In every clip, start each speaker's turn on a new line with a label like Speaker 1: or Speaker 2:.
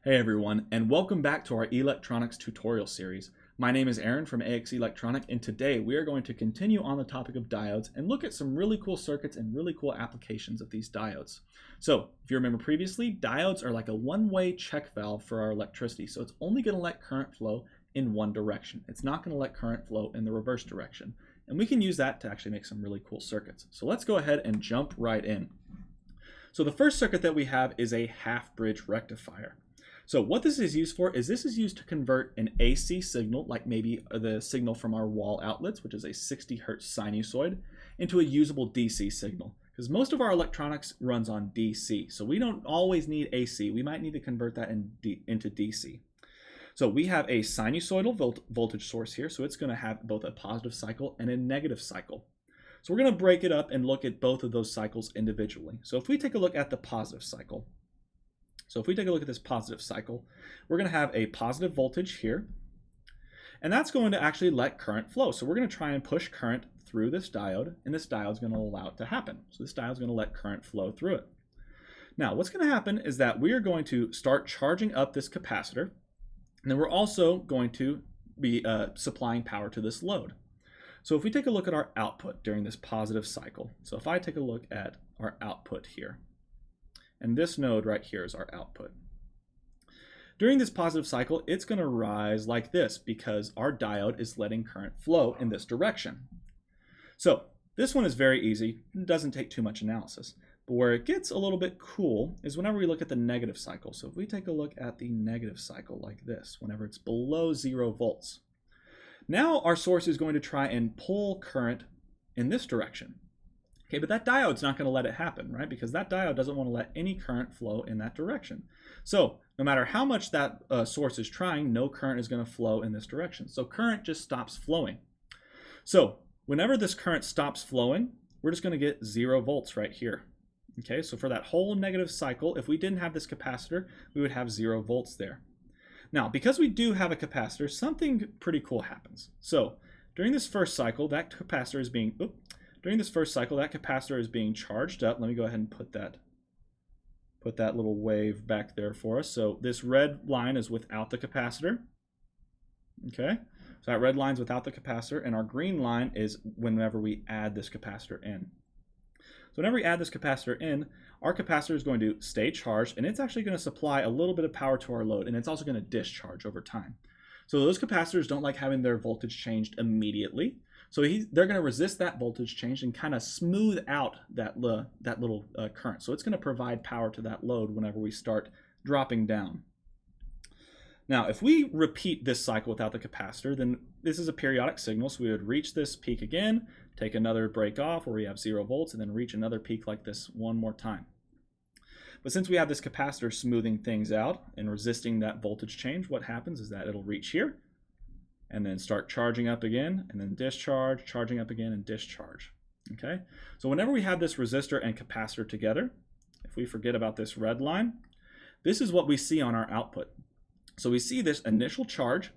Speaker 1: Hey everyone, and welcome back to our electronics tutorial series. My name is Aaron from AX Electronic, and today we are going to continue on the topic of diodes and look at some really cool circuits and really cool applications of these diodes. So, if you remember previously, diodes are like a one-way check valve for our electricity, so it's only going to let current flow in one direction. It's not going to let current flow in the reverse direction. And we can use that to actually make some really cool circuits. So let's go ahead and jump right in. So the first circuit that we have is a half-bridge rectifier. So what this is used for is this is used to convert an AC signal, like maybe the signal from our wall outlets, which is a 60 hertz sinusoid, into a usable DC signal. Because most of our electronics runs on DC, so we don't always need AC. We might need to convert that into DC. So we have a sinusoidal voltage source here, so it's going to have both a positive cycle and a negative cycle. So we're going to break it up and look at both of those cycles individually. So if we take a look at the positive cycle, this positive cycle, we're going to have a positive voltage here, and that's going to actually let current flow. So we're going to try and push current through this diode, and this diode is going to allow it to happen. So this diode is going to let current flow through it. Now, what's going to happen is that we are going to start charging up this capacitor, and then we're also going to be supplying power to this load. So if we take a look at our output during this positive cycle, so if I take a look at our output here, and this node right here is our output. During this positive cycle, it's going to rise like this because our diode is letting current flow in this direction. So this one is very easy. It doesn't take too much analysis. But where it gets a little bit cool is whenever we look at the negative cycle. So if we take a look at the negative cycle like this, whenever it's below 0 volts, now our source is going to try and pull current in this direction. Okay, but that diode's not going to let it happen, right? Because that diode doesn't want to let any current flow in that direction. So no matter how much that source is trying, no current is going to flow in this direction. So current just stops flowing. So whenever this current stops flowing, we're just going to get 0 volts right here. Okay, so for that whole negative cycle, if we didn't have this capacitor, we would have 0 volts there. Now, because we do have a capacitor, something pretty cool happens. So during this first cycle, that capacitor is being charged up. Let me go ahead and put that little wave back there for us. So this red line is without the capacitor. Okay, so that red line's without the capacitor, and our green line is whenever we add this capacitor in. So whenever we add this capacitor in, our capacitor is going to stay charged, and it's actually going to supply a little bit of power to our load, and it's also going to discharge over time. So those capacitors don't like having their voltage changed immediately. So they're going to resist that voltage change and kind of smooth out that little current. So it's going to provide power to that load whenever we start dropping down. Now, if we repeat this cycle without the capacitor, then this is a periodic signal. So we would reach this peak again, take another break off where we have 0 volts, and then reach another peak like this one more time. But since we have this capacitor smoothing things out and resisting that voltage change, what happens is that it'll reach here and then start charging up again, and then discharge, charging up again, and discharge. Okay, so whenever we have this resistor and capacitor together, if we forget about this red line, this is what we see on our output. So we see this initial charge,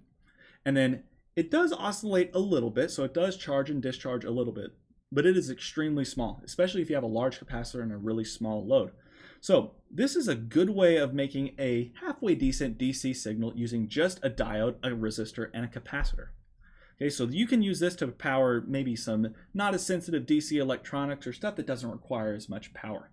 Speaker 1: and then it does oscillate a little bit, so it does charge and discharge a little bit, but it is extremely small, especially if you have a large capacitor and a really small load. So this is a good way of making a halfway decent DC signal using just a diode, a resistor, and a capacitor. Okay, so you can use this to power maybe some not as sensitive DC electronics or stuff that doesn't require as much power.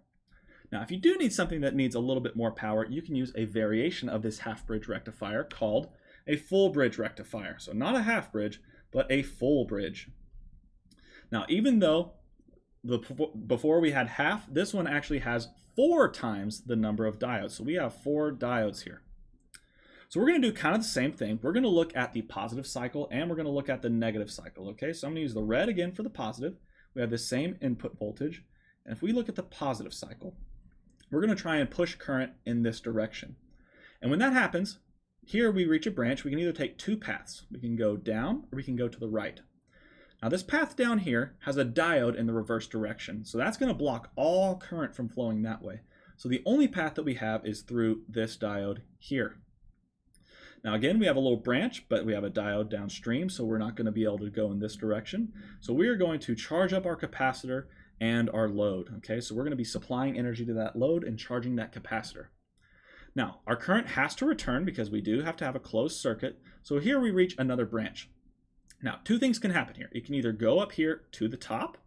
Speaker 1: Now, if you do need something that needs a little bit more power, you can use a variation of this half-bridge rectifier called a full-bridge rectifier. So not a half-bridge, but a full bridge. Now, even though before we had half, this one actually has 4 times the number of diodes. So we have 4 diodes here. So we're going to do kind of the same thing. We're going to look at the positive cycle, and we're going to look at the negative cycle. Okay, so I'm going to use the red again for the positive. We have the same input voltage. And if we look at the positive cycle, we're going to try and push current in this direction. And when that happens, here we reach a branch. We can either take 2 paths. We can go down or we can go to the right. Now this path down here has a diode in the reverse direction. So that's going to block all current from flowing that way. So the only path that we have is through this diode here. Now again, we have a little branch, but we have a diode downstream, so we're not going to be able to go in this direction. So we are going to charge up our capacitor and our load. Okay, so we're going to be supplying energy to that load and charging that capacitor. Now, our current has to return because we do have to have a closed circuit. So here we reach another branch. Now, two things can happen here. It can either go up here to the top,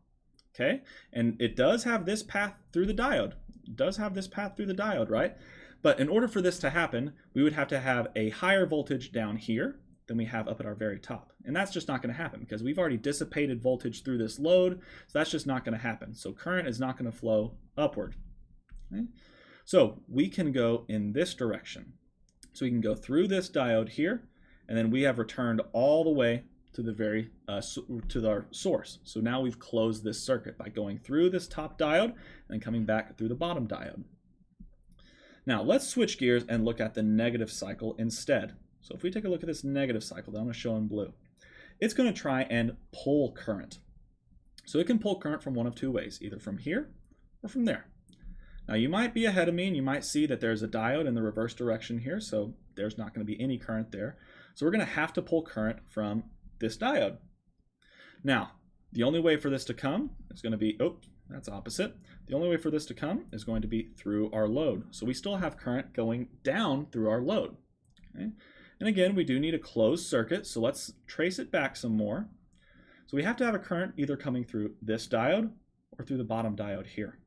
Speaker 1: okay? And it does have this path through the diode. It does have this path through the diode, right? But in order for this to happen, we would have to have a higher voltage down here than we have up at our very top. And that's just not going to happen because we've already dissipated voltage through this load. So that's just not going to happen. So current is not going to flow upward. Okay? So we can go in this direction. So we can go through this diode here, and then we have returned all the way to the very to our source. So now we've closed this circuit by going through this top diode and then coming back through the bottom diode. Now let's switch gears and look at the negative cycle instead. So if we take a look at this negative cycle that I'm going to show in blue, it's going to try and pull current. So it can pull current from one of two ways, either from here or from there. Now you might be ahead of me and you might see that there's a diode in the reverse direction here, so there's not going to be any current there. So we're going to have to pull current from this diode. Now, the only way for this to come is going to be, oh, that's opposite. The only way for this to come is going to be through our load. So we still have current going down through our load. Okay? And again, we do need a closed circuit, so let's trace it back some more. So we have to have a current either coming through this diode or through the bottom diode here.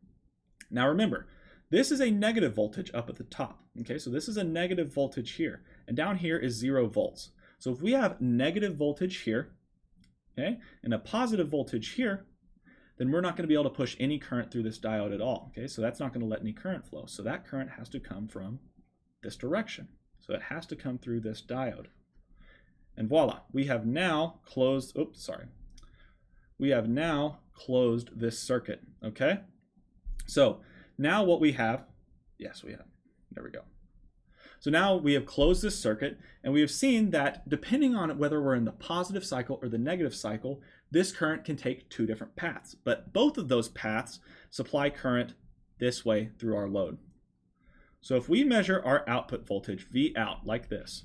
Speaker 1: Now remember, this is a negative voltage up at the top. Okay, so this is a negative voltage here, and down here is 0 volts. So if we have negative voltage here, okay, and a positive voltage here, then we're not going to be able to push any current through this diode at all. Okay, so that's not going to let any current flow. So that current has to come from this direction. So it has to come through this diode. And voila, we have now closed, oops, sorry. We have now closed this circuit, okay? So now what we have, yes, we have, there we go. So now we have closed this circuit, and we have seen that depending on whether we're in the positive cycle or the negative cycle, this current can take two different paths. But both of those paths supply current this way through our load. So if we measure our output voltage, V out, like this,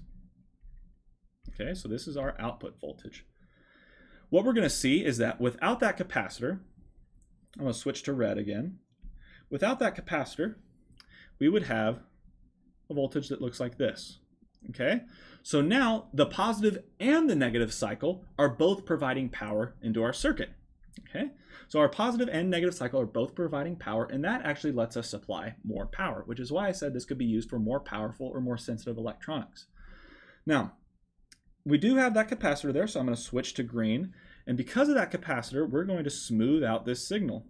Speaker 1: okay, so this is our output voltage. What we're going to see is that without that capacitor, I'm going to switch to red again. Without that capacitor, we would have a voltage that looks like this, okay? So now the positive and the negative cycle are both providing power into our circuit, okay? So our positive and negative cycle are both providing power, and that actually lets us supply more power, which is why I said this could be used for more powerful or more sensitive electronics. Now, we do have that capacitor there, so I'm going to switch to green, and because of that capacitor, we're going to smooth out this signal.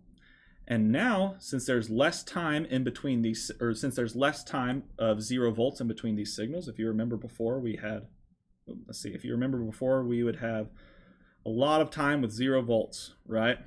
Speaker 1: And now, since there's less time in between these, or since there's less time of 0 volts in between these signals, if you remember before we had, let's see, if you remember before we would have a lot of time with 0 volts, right?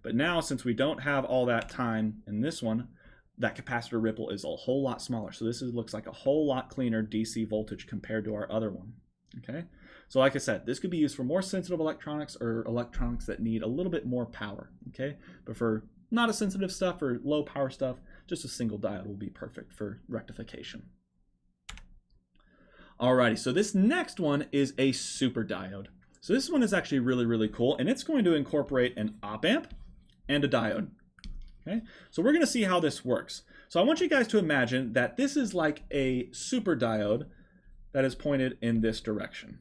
Speaker 1: But now, since we don't have all that time in this one, that capacitor ripple is a whole lot smaller. So this looks like a whole lot cleaner DC voltage compared to our other one, okay? So like I said, this could be used for more sensitive electronics or electronics that need a little bit more power, okay? But for not as sensitive stuff or low power stuff, just a single diode will be perfect for rectification. Alrighty, so this next one is a super diode. So this one is actually really, really cool, and it's going to incorporate an op amp and a diode. Okay, so we're going to see how this works. So I want you guys to imagine that this is like a super diode that is pointed in this direction.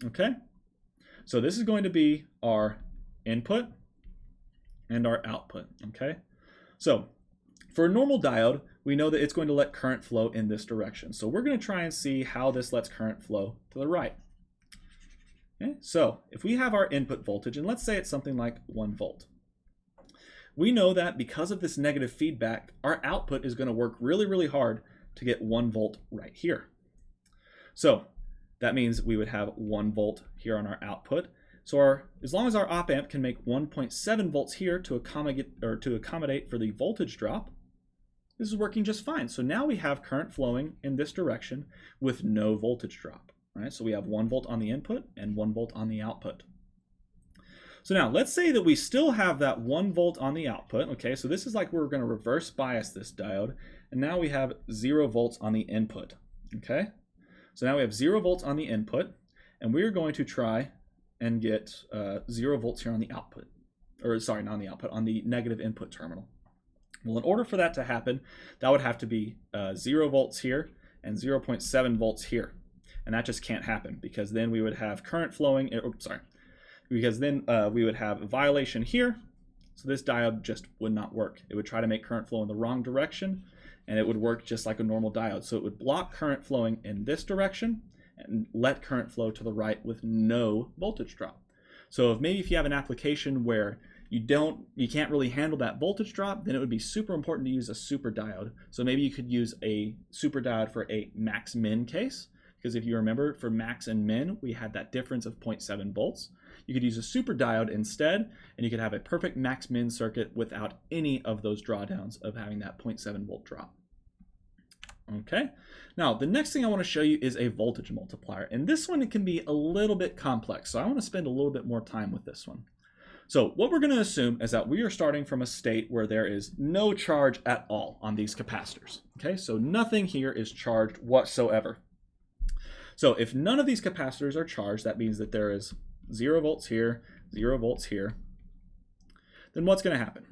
Speaker 1: Okay, so this is going to be our input and our output, okay? So for a normal diode, we know that it's going to let current flow in this direction. So we're going to try and see how this lets current flow to the right. Okay? So if we have our input voltage, and let's say it's something like 1 volt, we know that because of this negative feedback, our output is going to work really, really hard to get 1 volt right here. So that means we would have 1 volt here on our output. So as long as our op amp can make 1.7 volts here to accommodate for the voltage drop, this is working just fine. So now we have current flowing in this direction with no voltage drop. Right? So we have 1 volt on the input and 1 volt on the output. So now let's say that we still have that 1 volt on the output. Okay, so this is like we're going to reverse bias this diode, and now we have 0 volts on the input. Okay, so now we have 0 volts on the input, and we're going to try and get 0 volts here on the output, or sorry, not on the output, on the negative input terminal. Well, in order for that to happen, that would have to be 0 volts here and 0.7 volts here. And that just can't happen, because then we would have current flowing, because then we would have a violation here. So this diode just would not work. It would try to make current flow in the wrong direction, and it would work just like a normal diode. So it would block current flowing in this direction and let current flow to the right with no voltage drop. So if you have an application where you can't really handle that voltage drop, then it would be super important to use a super diode. So maybe you could use a super diode for a max min case, because if you remember, for max and min, we had that difference of 0.7 volts. You could use a super diode instead, and you could have a perfect max min circuit without any of those drawdowns of having that 0.7 volt drop. Okay, now the next thing I want to show you is a voltage multiplier, and this one, it can be a little bit complex, so I want to spend a little bit more time with this one. So what we're going to assume is that we are starting from a state where there is no charge at all on these capacitors. Okay, so nothing here is charged whatsoever. So if none of these capacitors are charged, that means that there is 0 volts here, 0 volts here. Then what's going to happen?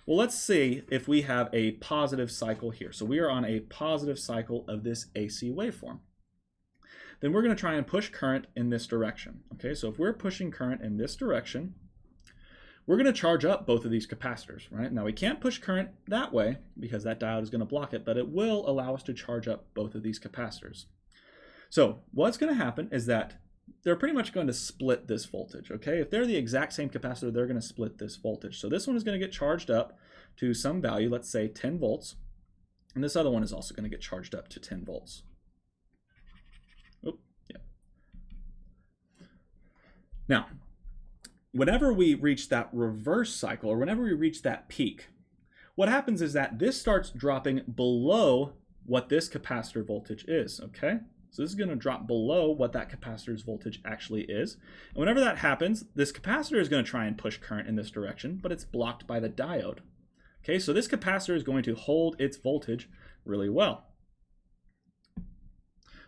Speaker 1: Well, let's see if we have a positive cycle here. So we are on a positive cycle of this AC waveform. Then we're going to try and push current in this direction. Okay, so if we're pushing current in this direction, we're going to charge up both of these capacitors, right? Now we can't push current that way because that diode is going to block it, but it will allow us to charge up both of these capacitors. So what's going to happen is that they're pretty much going to split this voltage, okay? If they're the exact same capacitor, they're going to split this voltage. So this one is going to get charged up to some value, let's say 10 volts, and this other one is also going to get charged up to 10 volts. Oh, yeah. Now, whenever we reach that reverse cycle, or whenever we reach that peak, what happens is that this starts dropping below what this capacitor voltage is, okay? So this is going to drop below what that capacitor's voltage actually is. And whenever that happens, this capacitor is going to try and push current in this direction, but it's blocked by the diode. Okay, so this capacitor is going to hold its voltage really well.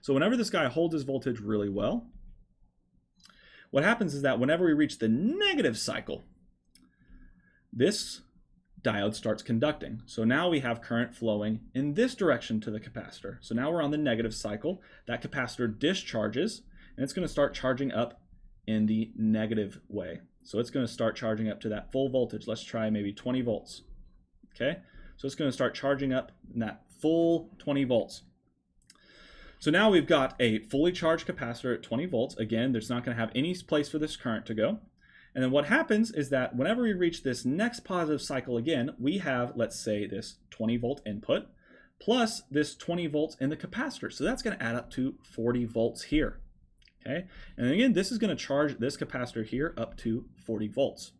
Speaker 1: So whenever this guy holds his voltage really well, what happens is that whenever we reach the negative cycle, this diode starts conducting. So now we have current flowing in this direction to the capacitor. So now we're on the negative cycle. That capacitor discharges, and it's going to start charging up in the negative way. So it's going to start charging up to that full voltage. Let's try maybe 20 volts. Okay, so it's going to start charging up in that full 20 volts. So now we've got a fully charged capacitor at 20 volts. Again, there's not going to have any place for this current to go. And then what happens is that whenever we reach this next positive cycle again, we have, let's say, this 20 volt input plus this 20 volts in the capacitor. So that's going to add up to 40 volts here. Okay, and again, this is going to charge this capacitor here up to 40 volts.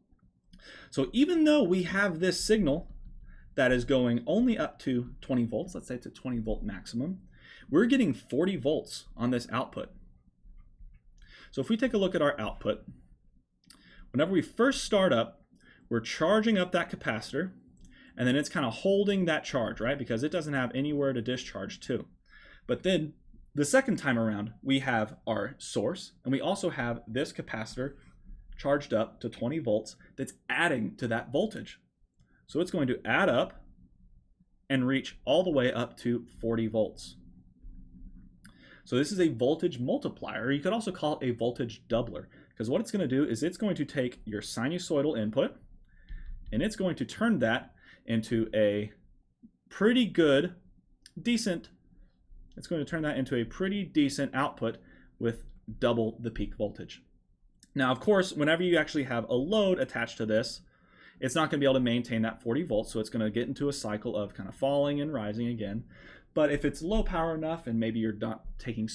Speaker 1: So even though we have this signal that is going only up to 20 volts, let's say it's a 20 volt maximum, we're getting 40 volts on this output. So if we take a look at our output, whenever we first start up, we're charging up that capacitor, and then it's kind of holding that charge, right? Because it doesn't have anywhere to discharge to. But then the second time around, we have our source, and we also have this capacitor charged up to 20 volts that's adding to that voltage. So it's going to add up and reach all the way up to 40 volts. So this is a voltage multiplier. You could also call it a voltage doubler, because what it's going to do is it's going to take your sinusoidal input and it's going to turn that into a pretty good, decent, it's going to turn that into a pretty decent output with double the peak voltage. Now, of course, whenever you actually have a load attached to this, it's not going to be able to maintain that 40 volts, so it's going to get into a cycle of kind of falling and rising again. But if it's low power enough and maybe you're not taking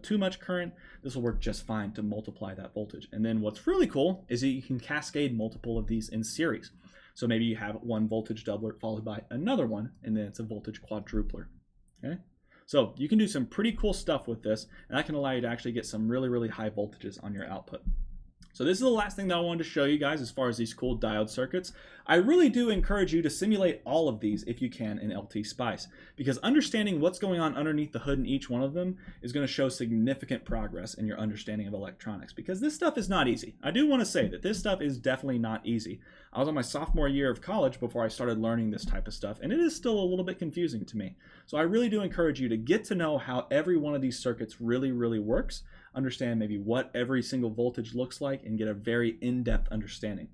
Speaker 1: too much current, this will work just fine to multiply that voltage. And then what's really cool is that you can cascade multiple of these in series. So maybe you have one voltage doubler followed by another one, and then it's a voltage quadrupler. Okay? So you can do some pretty cool stuff with this, and that can allow you to actually get some really, really high voltages on your output. So this is the last thing that I wanted to show you guys as far as these cool diode circuits. I really do encourage you to simulate all of these if you can in LT Spice, because understanding what's going on underneath the hood in each one of them is going to show significant progress in your understanding of electronics, because this stuff is not easy. I do want to say that this stuff is definitely not easy. I was on my sophomore year of college before I started learning this type of stuff, and it is still a little bit confusing to me. So I really do encourage you to get to know how every one of these circuits really works, understand maybe what every single voltage looks like, and get a very in-depth understanding.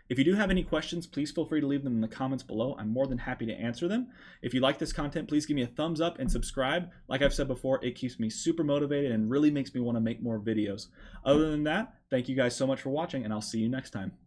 Speaker 1: If you do have any questions, please feel free to leave them in the comments below. I'm more than happy to answer them. If you like this content, please give me a thumbs up and subscribe. Like I've said before, it keeps me super motivated and really makes me want to make more videos. Other than that, thank you guys so much for watching, and I'll see you next time.